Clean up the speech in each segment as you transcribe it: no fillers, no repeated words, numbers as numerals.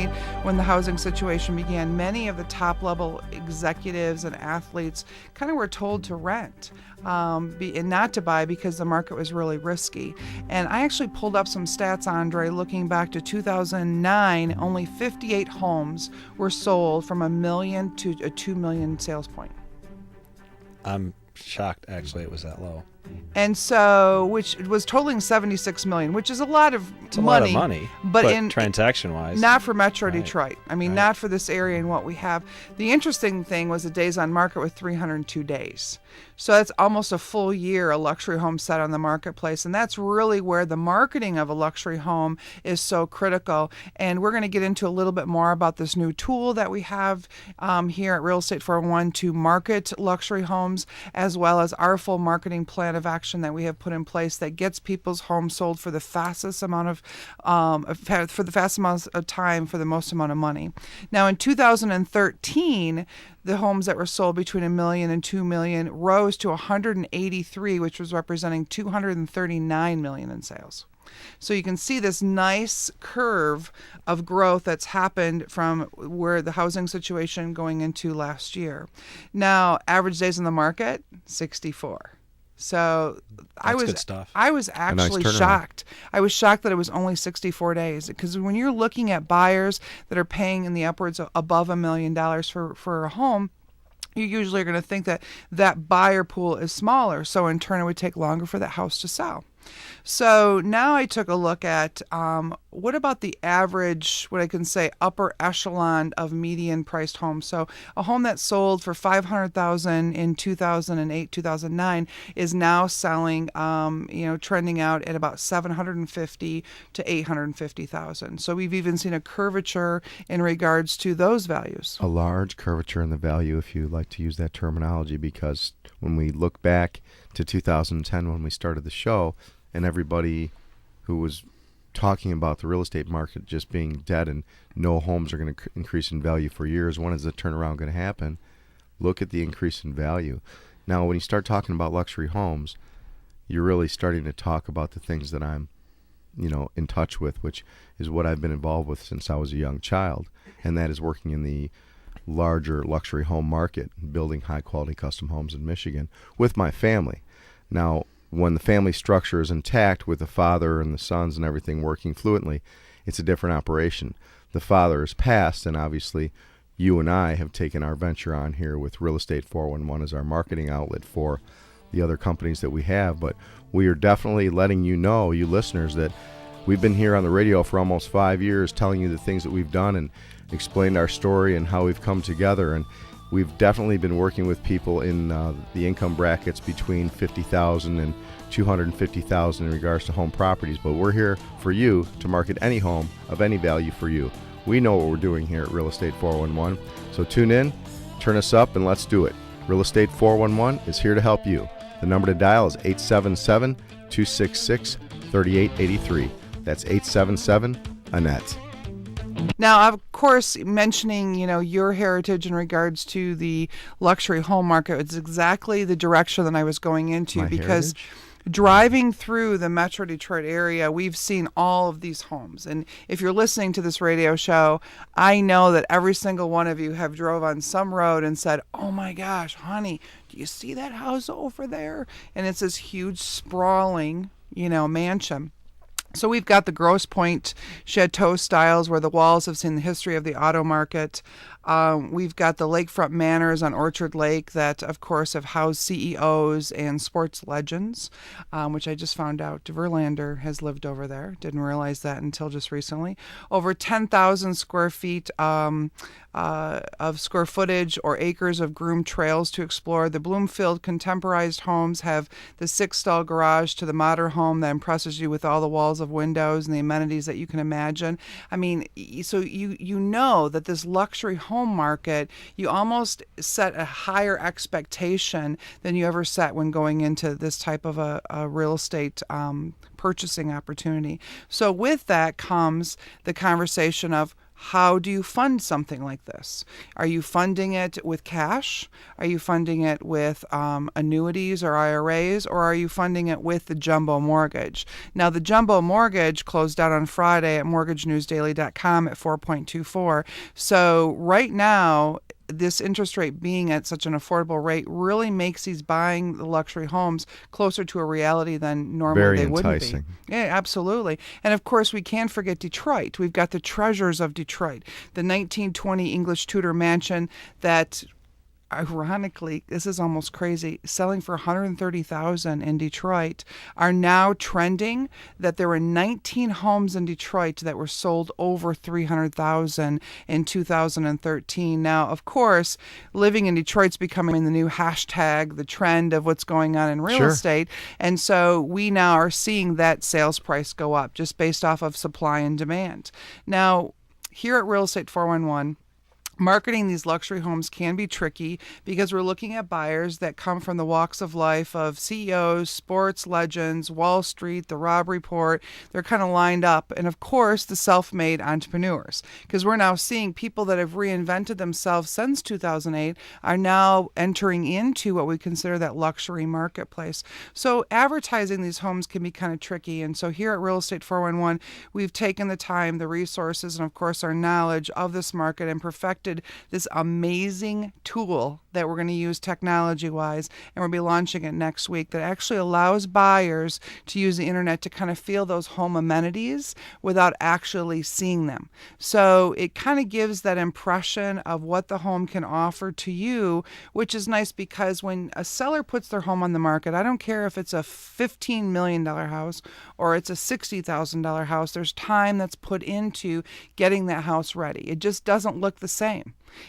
2008, when the housing situation began, many of the top level executives and athletes kind of were told to rent. And not to buy because the market was really risky. And I actually pulled up some stats, Andre, looking back to 2009, only 58 homes were sold from $1 million to a $2 million sales point. I'm shocked, actually, it was that low. And so, which was totaling $76 million, which is a lot of It's a money. lot of money, but transaction-wise. Not for Metro Right. Detroit. I mean, Right. not for this area and what we have. The interesting thing was the days on market were 302 days. So that's almost a full year a luxury home set on the marketplace. And that's really where the marketing of a luxury home is so critical. And we're going to get into a little bit more about this new tool that we have here at Real Estate 411 to market luxury homes, as well as our full marketing plan of action that we have put in place that gets people's homes sold for the fastest amount of time for the most amount of money. Now, in 2013, the homes that were sold between $1 million and $2 million rose to 183, which was representing $239 million in sales. So you can see this nice curve of growth that's happened from where the housing situation going into last year. Now, average days on the market, 64. So That's good stuff. I was actually shocked. I was shocked that it was only 64 days, because when you're looking at buyers that are paying in the upwards of above $1 million for a home, you usually are going to think that that buyer pool is smaller. So in turn, it would take longer for that house to sell. So now I took a look at what about the average, what I can say, upper echelon of median priced homes. So a home that sold for $500,000 in 2008, 2009 is now selling, trending out at about $750,000 to $850,000. So we've even seen a curvature in regards to those values. A large curvature in the value, if you like to use that terminology, because when we look back to 2010 when we started the show, and everybody who was talking about the real estate market just being dead and no homes are going to increase in value for years, when is the turnaround going to happen? Look at the increase in value. Now, when you start talking about luxury homes, you're really starting to talk about the things that I'm, in touch with, which is what I've been involved with since I was a young child, and that is working in the larger luxury home market, building high-quality custom homes in Michigan with my family. Now, when the family structure is intact with the father and the sons and everything working fluently, it's a different operation. The father has passed, and obviously you and I have taken our venture on here with Real Estate 411 as our marketing outlet for the other companies that we have. But we are definitely letting you know, you listeners, that we've been here on the radio for almost 5 years telling you the things that we've done and explained our story and how we've come together. And we've definitely been working with people in the income brackets between $50,000 and $250,000 in regards to home properties. But we're here for you to market any home of any value for you. We know what we're doing here at Real Estate 411. So tune in, turn us up, and let's do it. Real Estate 411 is here to help you. The number to dial is 877-266-3883. That's 877-ANNETTE. Now, of course, mentioning, your heritage in regards to the luxury home market is exactly the direction that I was going into. My because heritage? Driving through the Metro Detroit area, we've seen all of these homes. And if you're listening to this radio show, I know that every single one of you have drove on some road and said, oh my gosh, honey, do you see that house over there? And it's this huge sprawling, mansion. So we've got the Grosse Pointe Chateau styles where the walls have seen the history of the auto market. We've got the lakefront manors on Orchard Lake that, of course, have housed CEOs and sports legends, which I just found out Verlander has lived over there. Didn't realize that until just recently. Over 10,000 square feet of square footage or acres of groomed trails to explore. The Bloomfield contemporized homes have the 6-stall garage to the modern home that impresses you with all the walls of windows and the amenities that you can imagine. I mean, so you know that this luxury home market, you almost set a higher expectation than you ever set when going into this type of a real estate purchasing opportunity. So with that comes the conversation of how do you fund something like this? Are you funding it with cash? Are you funding it with annuities or IRAs? Or are you funding it with the jumbo mortgage? Now, the jumbo mortgage closed out on Friday at mortgagenewsdaily.com at 4.24. So right now, this interest rate being at such an affordable rate really makes these buying the luxury homes closer to a reality than normally Very they wouldn't enticing. be. Yeah, absolutely. And of course, we can't forget Detroit. We've got the treasures of Detroit, the 1920 English Tudor mansion that, ironically, this is almost crazy, selling for $130,000 in Detroit, are now trending that there were 19 homes in Detroit that were sold over $300,000 in 2013. Now, of course, living in Detroit's becoming the new hashtag, the trend of what's going on in real Sure. estate. And so we now are seeing that sales price go up just based off of supply and demand. Now, here at Real Estate 411, marketing these luxury homes can be tricky because we're looking at buyers that come from the walks of life of CEOs, sports legends, Wall Street, the Robb Report. They're kind of lined up. And of course, the self-made entrepreneurs, because we're now seeing people that have reinvented themselves since 2008 are now entering into what we consider that luxury marketplace. So advertising these homes can be kind of tricky. And so here at Real Estate 411, we've taken the time, the resources, and of course our knowledge of this market and perfected this amazing tool that we're going to use technology-wise, and we'll be launching it next week, that actually allows buyers to use the internet to kind of feel those home amenities without actually seeing them. So it kind of gives that impression of what the home can offer to you, which is nice because when a seller puts their home on the market, I don't care if it's a $15 million house or it's a $60,000 house, there's time that's put into getting that house ready. It just doesn't look the same.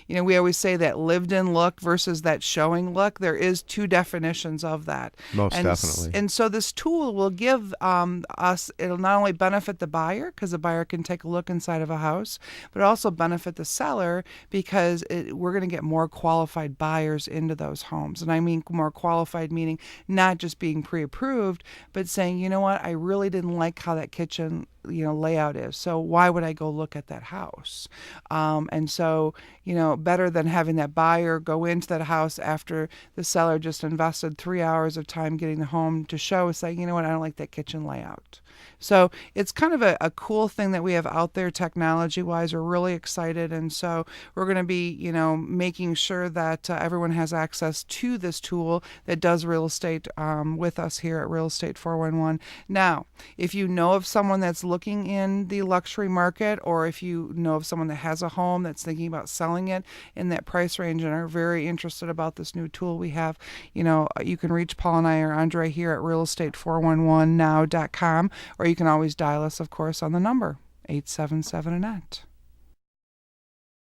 You know, we always say that lived-in look versus that showing look. There is two definitions of that. Most definitely. And so this tool will give us, it'll not only benefit the buyer, because the buyer can take a look inside of a house, but also benefit the seller because we're going to get more qualified buyers into those homes. And I mean more qualified meaning not just being pre-approved, but saying, you know what, I really didn't like how that kitchen layout is. So why would I go look at that house? And so, better than having that buyer go into that house after the seller just invested 3 hours of time getting the home to show, saying, you know what, I don't like that kitchen layout. So it's kind of a cool thing that we have out there technology-wise. We're really excited. And so we're going to be, making sure that everyone has access to this tool that does real estate with us here at Real Estate 411. Now, if you know of someone that's looking in the luxury market, or if you know of someone that has a home that's thinking about selling it in that price range and are very interested about this new tool we have, you can reach Paul and I or Andre here at realestate411now.com, or you can always dial us, of course, on the number 877 Annette.